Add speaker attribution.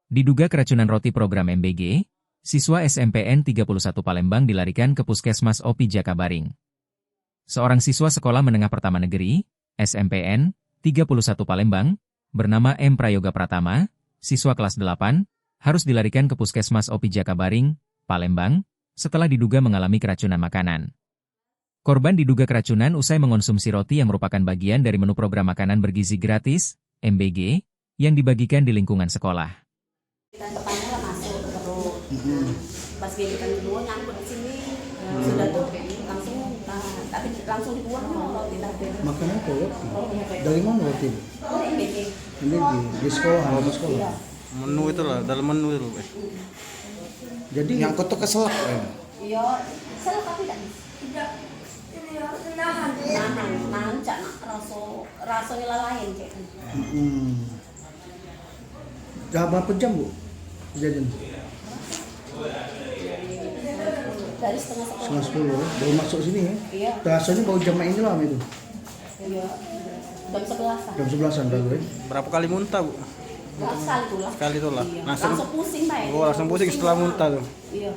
Speaker 1: Diduga keracunan roti program MBG, siswa SMPN 31 Palembang dilarikan ke Puskesmas OPI Jakabaring. Seorang siswa sekolah menengah pertama negeri, SMPN 31 Palembang, bernama M. Prayoga Pratama, siswa kelas 8, harus dilarikan ke Puskesmas OPI Jakabaring, Palembang, setelah diduga mengalami keracunan makanan. Korban diduga keracunan usai mengonsumsi roti yang merupakan bagian dari menu program makanan bergizi gratis, MBG, yang dibagikan di lingkungan sekolah.
Speaker 2: Dan depannya lah masuk ke perut. Nah, pas gigitan kedua nyangkut di sini, sudah tuh langsung, tapi langsung dibuang roti tadi.
Speaker 3: Makan apa roti? Dari mana roti?
Speaker 2: MBG.
Speaker 3: Ini di sekolah, di sekolah.
Speaker 2: Iya.
Speaker 4: Menu itu lah, dalam menu itu.
Speaker 3: Jadi nyangkut tuh ke selak ya?
Speaker 2: Iya, salah tapi tidak. Ini harus nahan, cak nak rasanya lain cek.
Speaker 3: Udah berapa jam bu kejadian?
Speaker 2: Dari setengah
Speaker 3: 10 baru masuk sini ya?
Speaker 2: Iya.
Speaker 3: Rasanya bau jamaah ini lama itu?
Speaker 2: Iya. Jam 11-an.
Speaker 3: Jam 11-an baru ya?
Speaker 4: Berapa kali muntah, Bu?
Speaker 2: Sekali tuh lah.
Speaker 4: Sekali tuh lah.
Speaker 2: Iya.
Speaker 4: Langsung
Speaker 2: Langsung pusing, Pak.
Speaker 4: Oh, langsung pusing setelah muntah tuh.
Speaker 2: Iya.